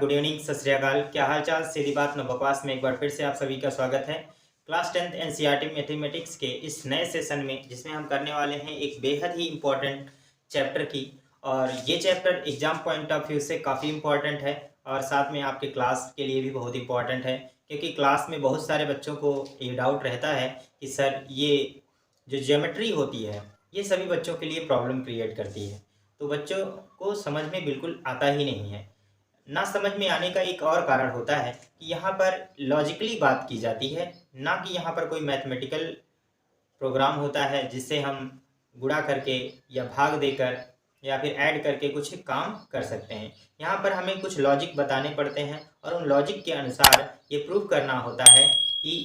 Good evening, सत श्री अकाल। क्या हाल चाल। सीधी बात न बकवास में एक बार फिर से आप सभी का स्वागत है। क्लास 10th एनसीईआरटी मैथमेटिक्स के इस नए सेशन में, जिसमें हम करने वाले हैं एक बेहद ही इम्पोर्टेंट चैप्टर की। और ये chapter exam point of view से काफ़ी इम्पोर्टेंट है और साथ में आपके क्लास के लिए भी बहुत इंपॉर्टेंट है, क्योंकि क्लास में बहुत सारे बच्चों को ये डाउट रहता है कि सर ये जो ज्योमेट्री होती है ये सभी बच्चों के लिए प्रॉब्लम क्रिएट करती है। तो बच्चों को समझ में बिल्कुल आता ही नहीं है। ना समझ में आने का एक और कारण होता है कि यहाँ पर लॉजिकली बात की जाती है, ना कि यहाँ पर कोई मैथमेटिकल प्रोग्राम होता है जिससे हम गुणा करके या भाग देकर या फिर ऐड करके कुछ काम कर सकते हैं। यहाँ पर हमें कुछ लॉजिक बताने पड़ते हैं और उन लॉजिक के अनुसार ये प्रूव करना होता है कि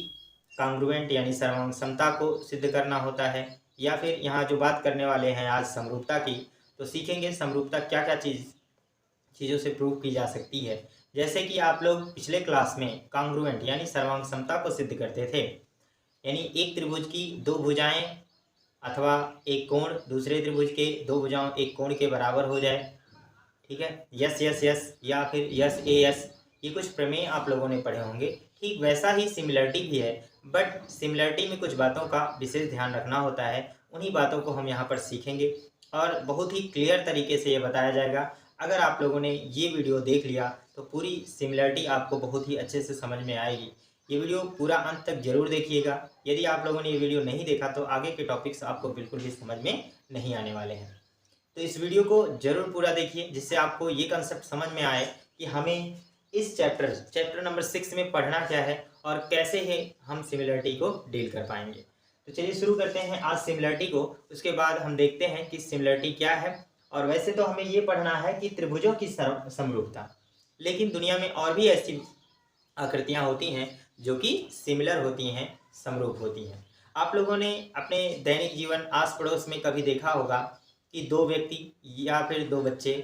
कांग्रुएंट यानी सर्वांग समता को सिद्ध करना होता है। या फिर यहाँ जो बात करने वाले हैं आज समरूपता की, तो सीखेंगे समरूपता क्या क्या चीज़ों से प्रूव की जा सकती है। जैसे कि आप लोग पिछले क्लास में कांग्रुएंट यानी सर्वांग समता को सिद्ध करते थे, यानी एक त्रिभुज की दो भुजाएं अथवा एक कोण दूसरे त्रिभुज के दो भुजाओं एक कोण के बराबर हो जाए, ठीक है। यस यस यस या फिर यस ए यस, ये कुछ प्रमेय आप लोगों ने पढ़े होंगे। ठीक वैसा ही सिमिलरिटी भी है, बट सिमिलरिटी में कुछ बातों का विशेष ध्यान रखना होता है। उन्हीं बातों को हम यहाँ पर सीखेंगे और बहुत ही क्लियर तरीके से ये बताया जाएगा। अगर आप लोगों ने ये वीडियो देख लिया तो पूरी सिमिलरिटी आपको बहुत ही अच्छे से समझ में आएगी। ये वीडियो पूरा अंत तक जरूर देखिएगा। यदि आप लोगों ने ये वीडियो नहीं देखा तो आगे के टॉपिक्स आपको बिल्कुल भी समझ में नहीं आने वाले हैं। तो इस वीडियो को जरूर पूरा देखिए, जिससे आपको ये कंसेप्ट समझ में आए कि हमें इस चैप्टर नंबर 6 में पढ़ना क्या है और कैसे है हम सिमिलरिटी को डील कर पाएंगे। तो चलिए शुरू करते हैं आज सिमिलरिटी को। उसके बाद हम देखते हैं कि सिमिलरिटी क्या है। और वैसे तो हमें ये पढ़ना है कि त्रिभुजों की समरूपता, लेकिन दुनिया में और भी ऐसी आकृतियाँ होती हैं जो कि सिमिलर होती हैं, समरूप होती हैं। आप लोगों ने अपने दैनिक जीवन आस पड़ोस में कभी देखा होगा कि दो व्यक्ति या फिर दो बच्चे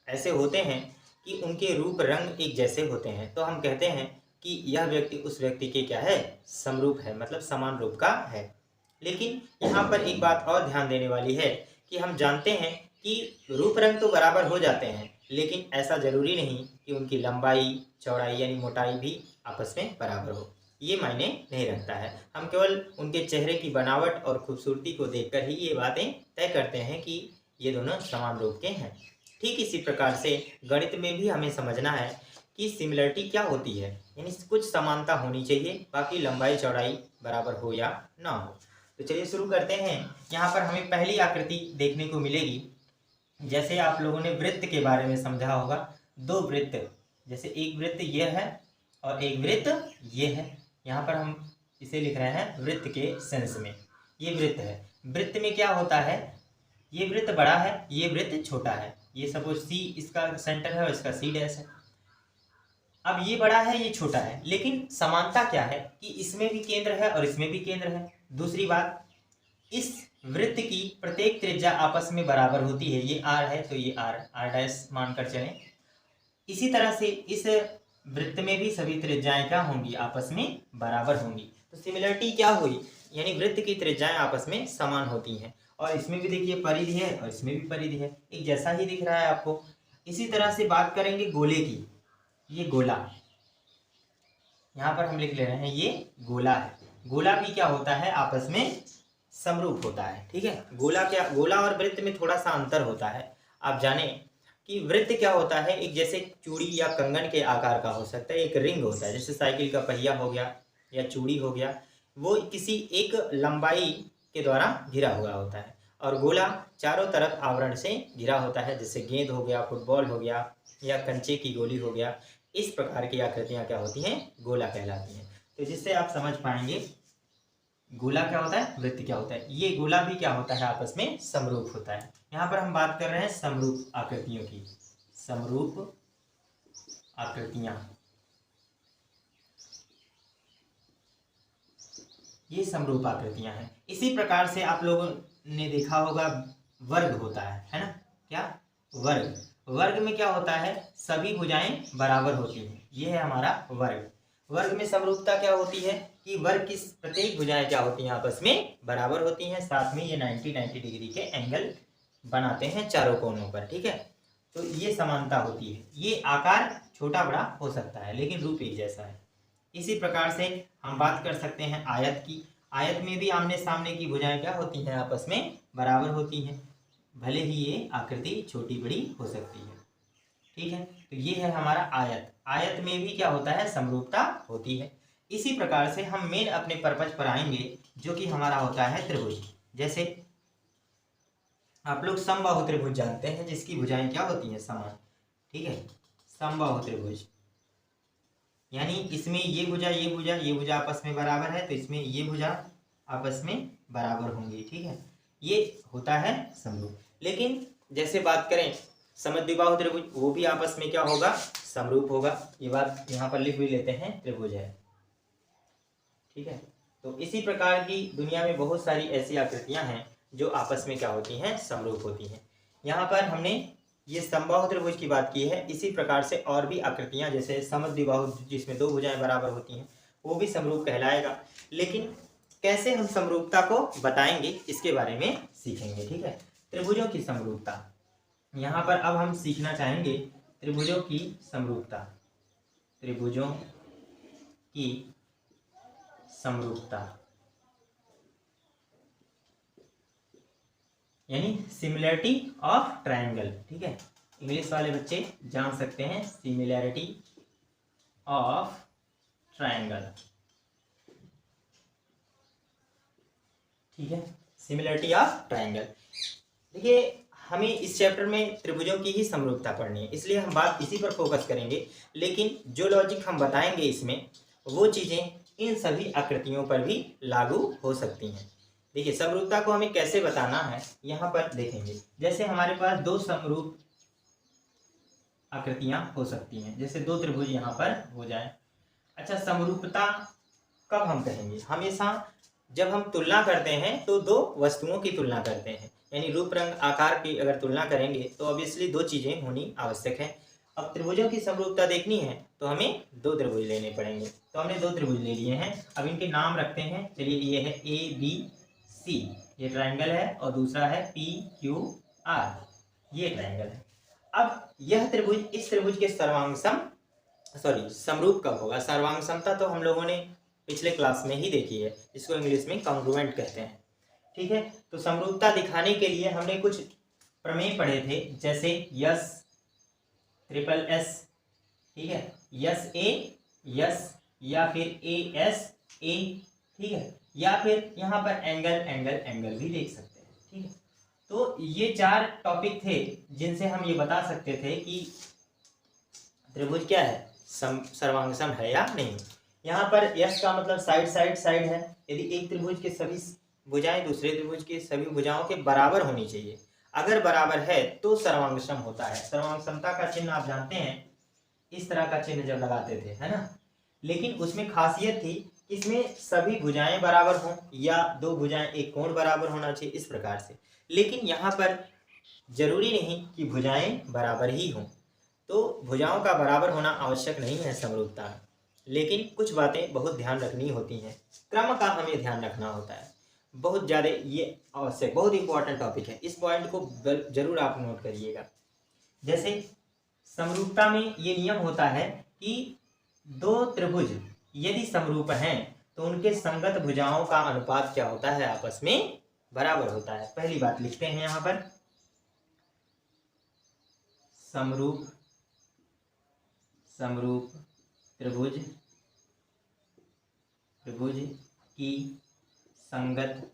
ऐसे होते हैं कि उनके रूप रंग एक जैसे होते हैं, तो हम कहते हैं कि यह व्यक्ति उस व्यक्ति के क्या है, समरूप है, मतलब समान रूप का है। लेकिन यहाँ पर एक बात और ध्यान देने वाली है कि हम जानते हैं कि रूप रंग तो बराबर हो जाते हैं, लेकिन ऐसा जरूरी नहीं कि उनकी लंबाई चौड़ाई यानी मोटाई भी आपस में बराबर हो। ये मायने नहीं रखता है। हम केवल उनके चेहरे की बनावट और खूबसूरती को देखकर ही ये बातें तय करते हैं कि ये दोनों समान रूप के हैं। ठीक इसी प्रकार से गणित में भी हमें समझना है कि सिमिलरिटी क्या होती है, यानी कुछ समानता होनी चाहिए, बाकी लंबाई चौड़ाई बराबर हो या ना हो। तो चलिए शुरू करते हैं। यहाँ पर हमें पहली आकृति देखने को मिलेगी। जैसे आप लोगों ने वृत्त के बारे में समझा होगा, दो वृत्त, जैसे एक वृत्त ये है और एक वृत्त ये है। यहाँ पर हम इसे लिख रहे हैं वृत्त के सेंस में। ये वृत्त है। वृत्त में क्या होता है, ये वृत्त बड़ा है, ये वृत्त छोटा है। ये सपोज सी इसका सेंटर है और इसका सी डैश है। अब ये बड़ा है ये छोटा है, लेकिन समानता क्या है कि इसमें भी केंद्र है और इसमें भी केंद्र है। दूसरी बात, इस वृत्त की प्रत्येक त्रिज्या आपस में बराबर होती है। ये आर है तो ये आर डैश मानकर चलें। इसी तरह से इस वृत्त में भी सभी त्रिज्याएं क्या होंगी, आपस में बराबर होंगी। तो सिमिलरिटी क्या हुई, यानी वृत्त की त्रिज्याएं आपस में समान होती हैं। और इसमें भी देखिए परिधि है और इसमें भी परिधि है, एक जैसा ही दिख रहा है आपको। इसी तरह से बात करेंगे गोले की। ये गोला, यहाँ पर हम लिख ले रहे हैं ये गोला है। गोला भी क्या होता है, आपस में समरूप होता है, ठीक है। गोला और वृत्त में थोड़ा सा अंतर होता है। आप जाने कि वृत्त क्या होता है, एक जैसे चूड़ी या कंगन के आकार का हो सकता है, एक रिंग होता है, जैसे साइकिल का पहिया हो गया या चूड़ी हो गया, वो किसी एक लंबाई के द्वारा घिरा हुआ होता है। और गोला चारों तरफ आवरण से घिरा होता है, जैसे गेंद हो गया, फुटबॉल हो गया या कंचे की गोली हो गया। इस प्रकार की आकृतियाँ क्या होती हैं, गोला कहलाती हैं। तो जिससे आप समझ पाएंगे गोला क्या होता है, वृत्त क्या होता है। ये गोला भी क्या होता है, आपस में समरूप होता है। यहाँ पर हम बात कर रहे हैं समरूप आकृतियों की। समरूप आकृतियां, ये समरूप आकृतियां हैं। इसी प्रकार से आप लोगों ने देखा होगा वर्ग होता है ना। क्या वर्ग, वर्ग में क्या होता है, सभी भुजाएं बराबर होती हैं। ये है हमारा वर्ग। वर्ग में समरूपता क्या होती है कि वर्ग की प्रत्येक भुजाएं क्या होती हैं, आपस में बराबर होती हैं। साथ में ये 90 डिग्री के एंगल बनाते हैं चारों कोनों पर, ठीक है। तो ये समानता होती है। ये आकार छोटा बड़ा हो सकता है लेकिन रूप एक जैसा है। इसी प्रकार से हम बात कर सकते हैं आयत की। आयत में भी आमने सामने की भुजाएं क्या होती हैं, आपस में बराबर होती हैं, भले ही ये आकृति छोटी बड़ी हो सकती है। ठीक है, तो ये है हमारा आयत। आयत में भी क्या होता है, समरूपता होती है। इसी प्रकार से हम मेन अपने पर्पज पर आएंगे जो कि हमारा होता है त्रिभुज। जैसे आप लोग समबाहु त्रिभुज जानते हैं जिसकी भुजाएं क्या होती हैं, समान। ठीक है, समबाहु त्रिभुज यानी इसमें ये भुजा आपस में बराबर है, तो इसमें ये भुजा आपस में बराबर होंगी। ठीक है, ये होता है समरूप। लेकिन जैसे बात करें समद्विबाहु त्रिभुज, वो भी आपस में क्या होगा, समरूप होगा। ये बात यहाँ पर लिख भी लेते हैं, त्रिभुज है। ठीक है, तो इसी प्रकार की दुनिया में बहुत सारी ऐसी आकृतियां हैं जो आपस में क्या होती हैं, समरूप होती हैं। यहाँ पर हमने ये समबाहु त्रिभुज की बात की है। इसी प्रकार से और भी आकृतियां जैसे समद्विबाहु जिसमें दो भुजाएं बराबर होती हैं, वो भी समरूप कहलाएगा। लेकिन कैसे हम समरूपता को बताएंगे इसके बारे में सीखेंगे। ठीक है, त्रिभुजों की समरूपता, यहाँ पर अब हम सीखना चाहेंगे त्रिभुजों की समरूपता। त्रिभुजों की समरूपता यानी सिमिलरिटी ऑफ ट्रायंगल। ठीक है, इंग्लिश वाले बच्चे जान सकते हैं, सिमिलरिटी ऑफ ट्रायंगल। ठीक है, सिमिलरिटी ऑफ ट्रायंगल। देखिए, हमें इस चैप्टर में त्रिभुजों की ही समरूपता पढ़नी है, इसलिए हम बात इसी पर फोकस करेंगे। लेकिन जो लॉजिक हम बताएंगे इसमें, वो चीज़ें इन सभी आकृतियों पर भी लागू हो सकती हैं। देखिए, समरूपता को हमें कैसे बताना है, यहाँ पर देखेंगे। जैसे हमारे पास दो समरूप आकृतियां हो सकती हैं, जैसे दो त्रिभुज यहाँ पर हो जाए। अच्छा, समरूपता कब हम कहेंगे, हमेशा जब हम तुलना करते हैं तो दो वस्तुओं की तुलना करते हैं, यानी रूप रंग आकार की अगर तुलना करेंगे तो ऑब्वियसली दो चीज़ें होनी आवश्यक है। अब त्रिभुजों की समरूपता देखनी है तो हमें दो त्रिभुज लेने पड़ेंगे। तो हमने दो त्रिभुज ले लिए हैं, अब इनके नाम रखते हैं। चलिए, ये है ABC, ये ट्रायंगल है, और दूसरा है PQR, ये ट्रायंगल है। अब यह त्रिभुज इस त्रिभुज के समरूप कब होगा। सर्वांग समता तो हम लोगों ने पिछले क्लास में ही देखी है, इसको इंग्लिश में कॉन्ग्रुएंट कहते हैं। ठीक है, तो समरूपता दिखाने के लिए हमने कुछ प्रमेय पढ़े थे, जैसे यस ट्रिपल एस। ठीक है, यस ए यस, या फिर AS A। ठीक है, या फिर यहाँ पर एंगल भी देख सकते हैं। ठीक है, तो ये चार टॉपिक थे जिनसे हम ये बता सकते थे कि त्रिभुज क्या है, सर्वांगसम है या नहीं। यहाँ पर यस का मतलब साइड है। यदि एक त्रिभुज के सभी भुजाएं दूसरे त्रिभुज के सभी भुजाओं के बराबर होनी चाहिए, अगर बराबर है तो सर्वांगसम होता है। सर्वांगसमता का चिन्ह आप जानते हैं, इस तरह का चिन्ह जब लगाते थे, है ना। लेकिन उसमें खासियत थी, इसमें सभी भुजाएं बराबर हों या दो भुजाएं एक कोण बराबर होना चाहिए, इस प्रकार से। लेकिन यहाँ पर जरूरी नहीं कि भुजाएं बराबर ही हों, तो भुजाओं का बराबर होना आवश्यक नहीं है समरूपता, लेकिन कुछ बातें बहुत ध्यान रखनी होती हैं, क्रम का हमें ध्यान रखना होता है। बहुत ज़्यादा ये आवश्यक, बहुत इंपॉर्टेंट टॉपिक है, इस पॉइंट को जरूर आप नोट करिएगा। जैसे समरूपता में ये नियम होता है कि दो त्रिभुज यदि समरूप हैं तो उनके संगत भुजाओं का अनुपात क्या होता है, आपस में बराबर होता है। पहली बात लिखते हैं यहाँ पर, समरूप त्रिभुज की संगत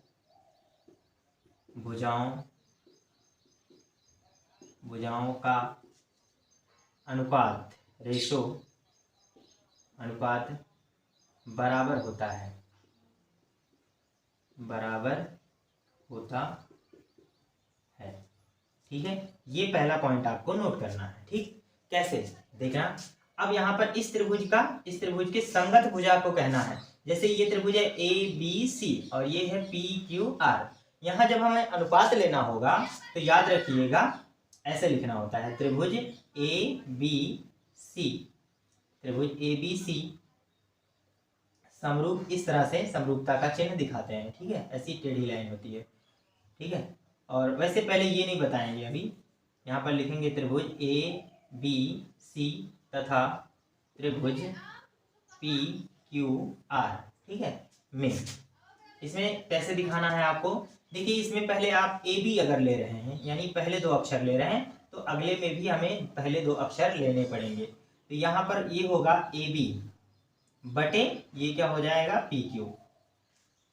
भुजाओं का अनुपात, अनुपात बराबर होता है। ठीक है, ये पहला पॉइंट आपको नोट करना है। ठीक, कैसे देखना, अब यहाँ पर इस त्रिभुज के संगत भुजा को कहना है। जैसे ये त्रिभुज है ABC और ये है PQR। यहाँ जब हमें अनुपात लेना होगा तो याद रखिएगा, ऐसे लिखना होता है, त्रिभुज ABC समरूप, इस तरह से समरूपता का चिन्ह दिखाते हैं। ठीक है, ऐसी टेढ़ी लाइन होती है। ठीक है, और वैसे पहले ये नहीं बताएंगे अभी, यहाँ पर लिखेंगे त्रिभुज ए बी सी तथा त्रिभुज पी क्यू आर, ठीक है, में। इसमें कैसे दिखाना है आपको, देखिए इसमें पहले आप ए बी अगर ले रहे हैं यानी पहले दो अक्षर ले रहे हैं तो अगले में भी हमें पहले दो अक्षर लेने पड़ेंगे। तो यहाँ पर ये होगा ए बी बटे ये क्या हो जाएगा पी क्यू।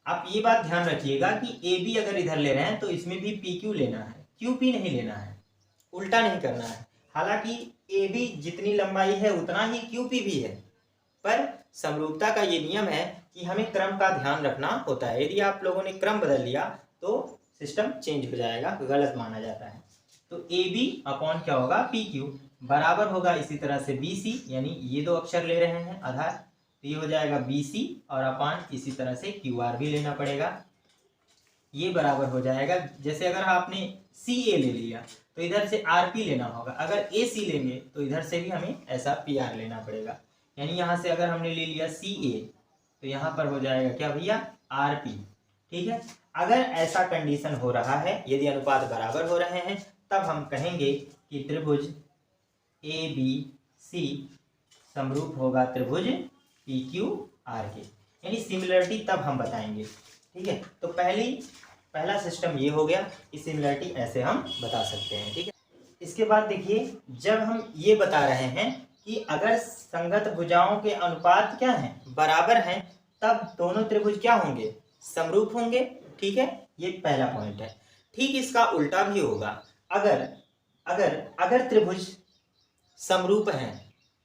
आप ये बात ध्यान रखिएगा कि ए बी अगर इधर ले रहे हैं तो इसमें भी पी क्यू लेना है, क्यू पी नहीं लेना है, उल्टा नहीं करना है। हालांकि ए बी जितनी लंबाई है उतना ही क्यू पी भी है, पर समरूपता का ये नियम है कि हमें क्रम का ध्यान रखना होता है। यदि आप लोगों ने क्रम बदल लिया तो सिस्टम चेंज हो जाएगा, गलत माना जाता है। तो ए बी अपॉन क्या होगा पी क्यू बराबर होगा इसी तरह से बी सी, यानी ये दो अक्षर ले रहे हैं आधार, तो ये हो जाएगा बी सी और अपान इसी तरह से क्यू आर भी लेना पड़ेगा। ये बराबर हो जाएगा, जैसे अगर आपने सी ए ले लिया तो इधर से आर पी लेना होगा, अगर ए सी लेंगे तो इधर से भी हमें ऐसा पी आर लेना पड़ेगा। यानी यहाँ से अगर हमने ले लिया सी ए तो यहाँ पर हो जाएगा क्या भैया आर पी, ठीक है। अगर ऐसा कंडीशन हो रहा है, यदि अनुपात बराबर हो रहे हैं, तब हम कहेंगे कि त्रिभुज ए बी सी समरूप होगा त्रिभुज पी क्यू आर के, यानी सिमिलरिटी तब हम बताएंगे, ठीक है। तो पहला सिस्टम ये हो गया कि सिमिलरिटी ऐसे हम बता सकते हैं, ठीक है। इसके बाद देखिए जब हम ये बता रहे हैं कि अगर संगत भुजाओं के अनुपात क्या हैं बराबर हैं, तब दोनों त्रिभुज क्या होंगे समरूप होंगे, ठीक है। ये पहला पॉइंट है। ठीक इसका उल्टा भी होगा, अगर अगर अगर त्रिभुज समरूप हैं,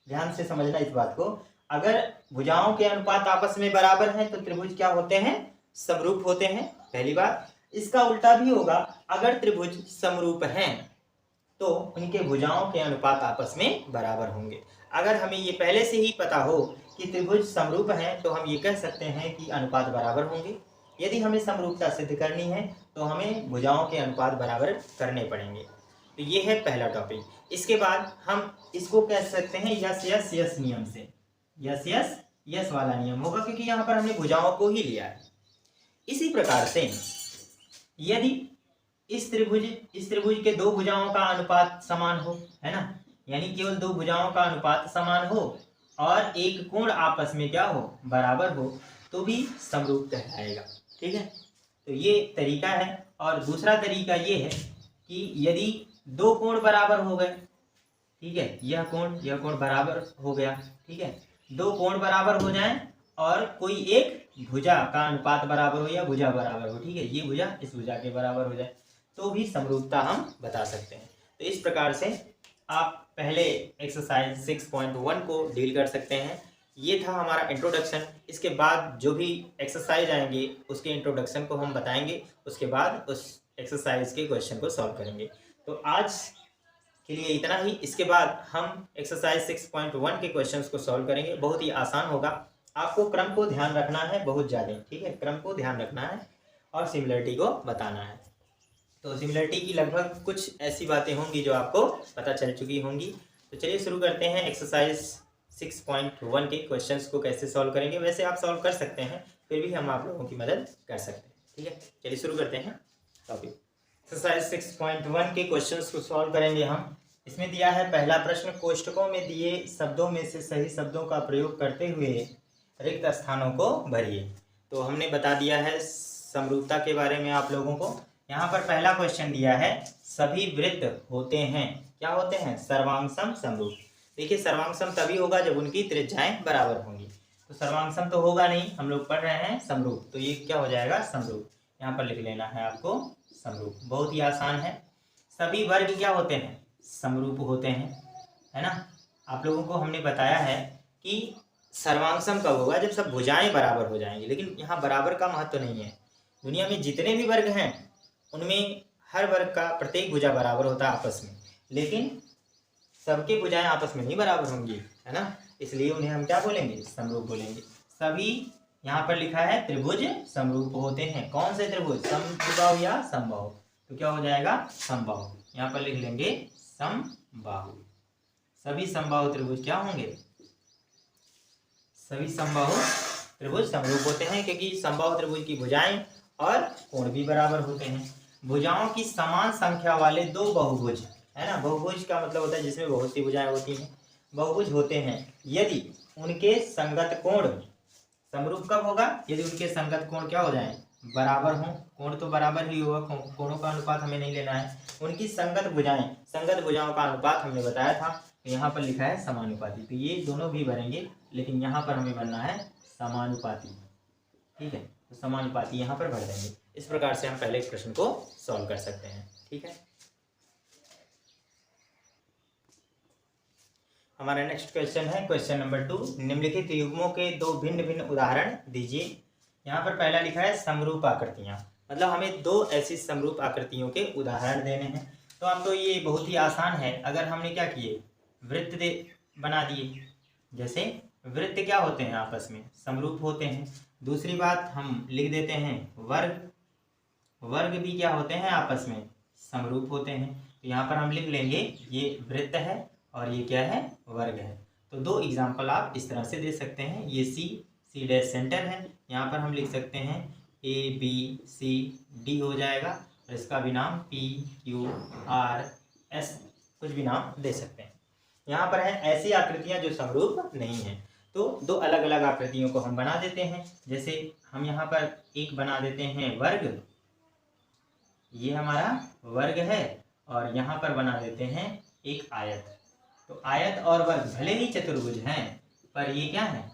ध्यान से समझना इस बात को, अगर भुजाओं के अनुपात आपस में बराबर हैं तो त्रिभुज क्या होते हैं समरूप होते हैं, पहली बात। इसका उल्टा भी होगा, अगर त्रिभुज समरूप हैं तो उनके भुजाओं के अनुपात आपस में बराबर होंगे। अगर हमें ये पहले से ही पता हो कि त्रिभुज समरूप हैं तो हम ये कह सकते हैं कि अनुपात बराबर होंगे। यदि हमें समरूपता सिद्ध करनी है तो हमें भुजाओं के अनुपात बराबर करने पड़ेंगे। तो ये है पहला टॉपिक। इसके बाद हम इसको कह सकते हैं यस यस यस नियम से, यस यस यस वाला नियम होगा क्योंकि यहाँ पर हमने भुजाओं को ही लिया है। इसी प्रकार से यदि इस त्रिभुज के दो भुजाओं का अनुपात समान हो, है ना, यानी केवल दो भुजाओं का अनुपात समान हो और एक कोण आपस में क्या हो बराबर हो, तो भी समरूप कहलाएगा, ठीक है। तो ये तरीका है। और दूसरा तरीका ये है कि यदि दो कोण बराबर हो गए, ठीक है, यह कोण बराबर हो गया, ठीक है, दो कोण बराबर हो जाएं और कोई एक भुजा का अनुपात बराबर हो या भुजा बराबर हो, ठीक है, ये भुजा इस भुजा के बराबर हो जाए तो भी समरूपता हम बता सकते हैं। तो इस प्रकार से आप पहले एक्सरसाइज 6.1 को डील कर सकते हैं। ये था हमारा इंट्रोडक्शन। इसके बाद जो भी एक्सरसाइज आएंगे उसके इंट्रोडक्शन को हम बताएंगे, उसके बाद उस एक्सरसाइज के क्वेश्चन को सॉल्व करेंगे। तो आज के लिए इतना ही। इसके बाद हम एक्सरसाइज 6.1 के क्वेश्चंस को सॉल्व करेंगे। बहुत ही आसान होगा, आपको क्रम को ध्यान रखना है बहुत ज़्यादा, ठीक है, क्रम को ध्यान रखना है और सिमिलरिटी को बताना है। तो सिमिलरिटी की लगभग कुछ ऐसी बातें होंगी जो आपको पता चल चुकी होंगी। तो चलिए शुरू करते हैं एक्सरसाइज 6.1 के क्वेश्चंस को कैसे सॉल्व करेंगे। वैसे आप सॉल्व कर सकते हैं, फिर भी हम आप लोगों की मदद कर सकते हैं, ठीक है। चलिए शुरू करते हैं टॉपिक। एक्सरसाइज 6.1 के क्वेश्चंस को सॉल्व करेंगे हम। इसमें दिया है पहला प्रश्न, कोष्ठकों में दिए शब्दों में से सही शब्दों का प्रयोग करते हुए रिक्त स्थानों को भरिए। तो हमने बता दिया है समरूपता के बारे में आप लोगों को। यहाँ पर पहला क्वेश्चन दिया है सभी वृत्त होते हैं, क्या होते हैं, सर्वांगसम समरूप। देखिए सर्वांगसम तभी होगा जब उनकी त्रिज्याएं बराबर होंगी। तो सर्वांगसम तो होगा नहीं, हम लोग पढ़ रहे हैं समरूप, तो ये क्या हो जाएगा समरूप। यहाँ पर लिख लेना है आपको समरूप, बहुत ही आसान है। सभी वर्ग क्या होते हैं समरूप होते हैं, है ना। आप लोगों को हमने बताया है कि सर्वांगसम कब होगा, जब सब भुजाएं बराबर हो जाएंगी। लेकिन यहाँ बराबर का महत्व नहीं है। दुनिया में जितने भी वर्ग हैं उनमें हर वर्ग का प्रत्येक भुजा बराबर होता है आपस में, लेकिन सबके भुजाएं आपस में नहीं बराबर होंगी, है ना। इसलिए उन्हें हम क्या बोलेंगे, समरूप बोलेंगे। सभी यहाँ पर लिखा है त्रिभुज समरूप होते हैं। कौन से त्रिभुज, समबाहु या समबाहु, तो क्या हो जाएगा समबाहु। यहाँ पर लिख लेंगे समबाहु। सभी समबाहु त्रिभुज क्या होंगे, सभी समबाहु त्रिभुज समरूप होते हैं, क्योंकि समबाहु त्रिभुज की भुजाएं और कोण भी बराबर होते हैं। भुजाओं की समान संख्या वाले दो बहुभुज, है ना। बहुभुज का मतलब होता है जिसमें बहुत सी भुजाएं होती हैं। बहुभुज होते हैं यदि उनके संगत कोण समरूप कब होगा, यदि उनके संगत कोण क्या हो जाए, बराबर हो। कोण तो बराबर ही होगा, कोणों का अनुपात हमें नहीं लेना है। उनकी संगत भुजाओं का अनुपात हमने बताया था, यहाँ पर लिखा है समानुपाती, तो ये दोनों भी भरेंगे, लेकिन यहाँ पर हमें बनना है समानुपाती। ठीक है, तो समानुपाती यहाँ पर भर देंगे। इस प्रकार से हम पहले एक प्रश्न को सॉल्व कर सकते हैं। ठीक है, हमारा नेक्स्ट क्वेश्चन है क्वेश्चन नंबर 2। निम्नलिखित युग्मों के दो भिन्न भिन्न उदाहरण दीजिए। यहाँ पर पहला लिखा है समरूप आकृतियाँ, मतलब हमें दो ऐसी समरूप आकृतियों के उदाहरण देने हैं। तो अब तो ये बहुत ही आसान है। अगर हमने क्या किए, वृत्त बना दिए। जैसे वृत्त क्या होते हैं, आपस में समरूप होते हैं। दूसरी बात हम लिख देते हैं वर्ग भी क्या होते हैं, आपस में समरूप होते हैं। तो यहाँ पर हम लिख लेंगे ये वृत्त है और ये क्या है, वर्ग है। तो दो एग्जाम्पल आप इस तरह से दे सकते हैं। ये सी डैश सेंटर है, यहाँ पर हम लिख सकते हैं ABCD हो जाएगा, और इसका भी नाम PQRS कुछ भी नाम दे सकते हैं। यहाँ पर है ऐसी आकृतियाँ जो समरूप नहीं हैं। तो दो अलग अलग आकृतियों को हम बना देते हैं। जैसे हम यहाँ पर एक बना देते हैं वर्ग, ये हमारा वर्ग है, और यहाँ पर बना देते हैं एक आयत। तो आयत और वर्ग भले ही चतुर्भुज हैं, पर ये क्या है,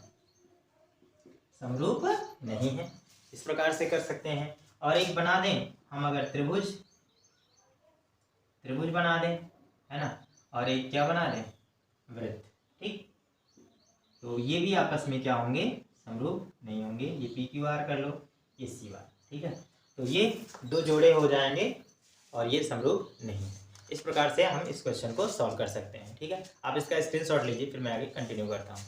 समरूप नहीं है। इस प्रकार से कर सकते हैं। और एक बना दें हम अगर त्रिभुज बना दें, है ना, और एक क्या बना दें, वृत्त। ठीक, तो ये भी आपस में क्या होंगे, समरूप नहीं होंगे। ये PQR कर लो, ये CR। ठीक है, तो ये दो जोड़े हो जाएंगे और ये समरूप नहीं है। इस प्रकार से हम इस क्वेश्चन को सॉल्व कर सकते हैं। ठीक है, आप इसका स्क्रीनशॉट लीजिए, फिर मैं आगे कंटिन्यू करता हूँ।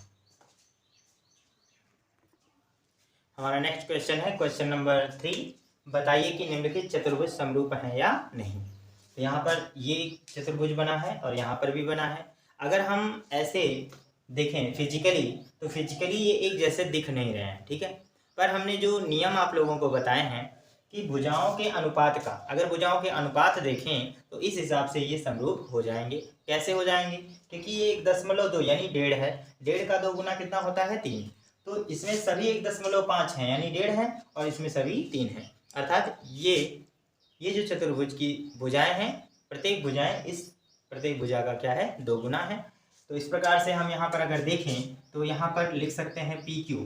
हमारा नेक्स्ट क्वेश्चन है क्वेश्चन नंबर 3। बताइए कि निम्नलिखित चतुर्भुज समरूप है या नहीं। तो यहाँ पर ये चतुर्भुज बना है और यहाँ पर भी बना है। अगर हम ऐसे देखें फिजिकली, तो फिजिकली ये एक जैसे दिख नहीं रहे हैं। ठीक है, पर हमने जो नियम आप लोगों को बताए हैं कि भुजाओं के अनुपात का, अगर भुजाओं के अनुपात देखें तो इस हिसाब से ये समरूप हो जाएंगे। कैसे हो जाएंगे, क्योंकि ये 1.2 यानी 1.5 है। 1.5 का 2 गुना कितना होता है, 3। तो इसमें सभी 1.5 हैं यानी 1.5 है, और इसमें सभी 3 हैं। अर्थात ये जो चतुर्भुज की भुजाएं हैं, प्रत्येक भुजा का क्या है, 2 गुना है। तो इस प्रकार से हम यहाँ पर अगर देखें तो यहाँ पर लिख सकते हैं PQ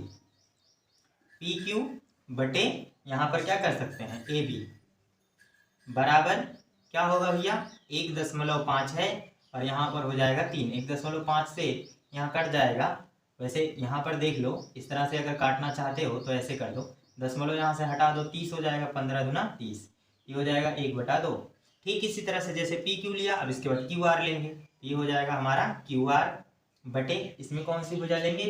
बटे यहाँ पर क्या कर सकते हैं AB बराबर क्या होगा भैया, 1.5 है, और यहाँ पर हो जाएगा 3। 1.5 से यहाँ कट जाएगा। वैसे यहाँ पर देख लो, इस तरह से अगर काटना चाहते हो तो ऐसे कर दो, दशमलव यहाँ से हटा दो, 30 हो जाएगा, 15 दूना 30, ये हो जाएगा 1/2। ठीक इसी तरह से जैसे PQ लिया, अब इसके बाद QR लेंगे, ये हो जाएगा हमारा QR बटे इसमें कौन सी भुजा लेंगे,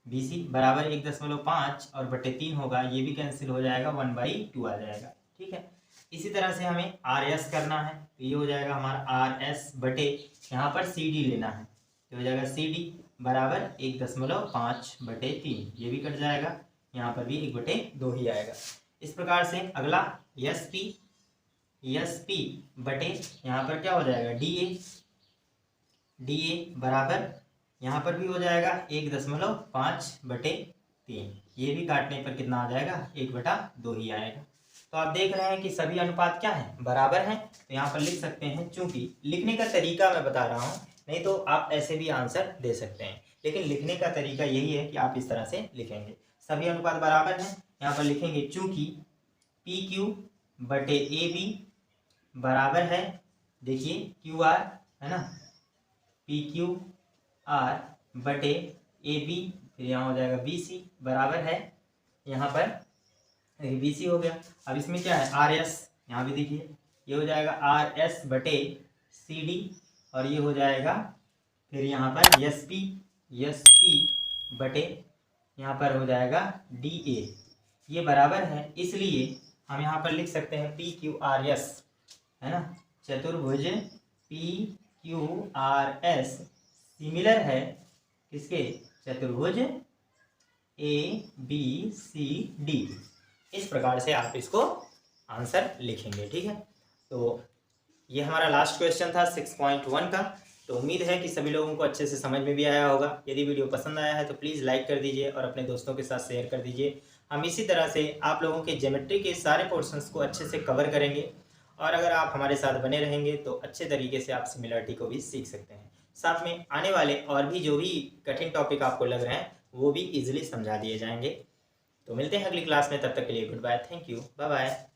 BC बराबर 1.5 और बटे 3 होगा, ये भी कैंसिल हो जाएगा, 1/2 आ जाएगा। ठीक है, इसी तरह से हमें RS करना है, तो ये हो जाएगा हमारा RS बटे यहाँ पर CD लेना है, तो हो जाएगा CD बराबर 1.5 बटे 3, ये भी कट जाएगा, यहाँ पर भी 1/2 ही आएगा। इस प्रकार से अगला SP बटे यहाँ पर क्या हो जाएगा, DA बराबर यहाँ पर भी हो जाएगा 1.5 बटे 3, ये भी काटने पर कितना आ जाएगा, 1/2 ही आएगा। तो आप देख रहे हैं कि सभी अनुपात क्या है, बराबर हैं। तो यहाँ पर लिख सकते हैं, चूंकि लिखने का तरीका मैं बता रहा हूँ, नहीं तो आप ऐसे भी आंसर दे सकते हैं, लेकिन लिखने का तरीका यही है कि आप इस तरह से लिखेंगे, सभी अनुपात बराबर हैं। यहाँ पर लिखेंगे चूंकि PQ बटे AB बराबर है, देखिए QR है ना, PQR बटे AB, फिर यहाँ हो जाएगा BC बराबर है, यहाँ पर BC हो गया। अब इसमें क्या है, RS, यहाँ भी देखिए ये हो जाएगा RS बटे CD, और ये हो जाएगा फिर यहाँ पर SP बटे यहाँ पर हो जाएगा DA, ये बराबर है। इसलिए हम यहाँ पर लिख सकते हैं PQRS, है ना, चतुर्भुज PQRS सिमिलर है किसके, चतुर्भुज ABCD। इस प्रकार से आप इसको आंसर लिखेंगे। ठीक है, तो ये हमारा लास्ट क्वेश्चन था 6.1 का। तो उम्मीद है कि सभी लोगों को अच्छे से समझ में भी आया होगा। यदि वीडियो पसंद आया है तो प्लीज़ लाइक कर दीजिए और अपने दोस्तों के साथ शेयर कर दीजिए। हम इसी तरह से आप लोगों के ज्योमेट्री के सारे पोर्शंस को अच्छे से कवर करेंगे, और अगर आप हमारे साथ बने रहेंगे तो अच्छे तरीके से आप सिमिलरिटी को भी सीख सकते हैं। साथ में आने वाले और भी जो भी कठिन टॉपिक आपको लग रहे हैं वो भी ईजिली समझा दिए जाएंगे। तो मिलते हैं अगली क्लास में, तब तक के लिए goodbye, thank you, bye bye.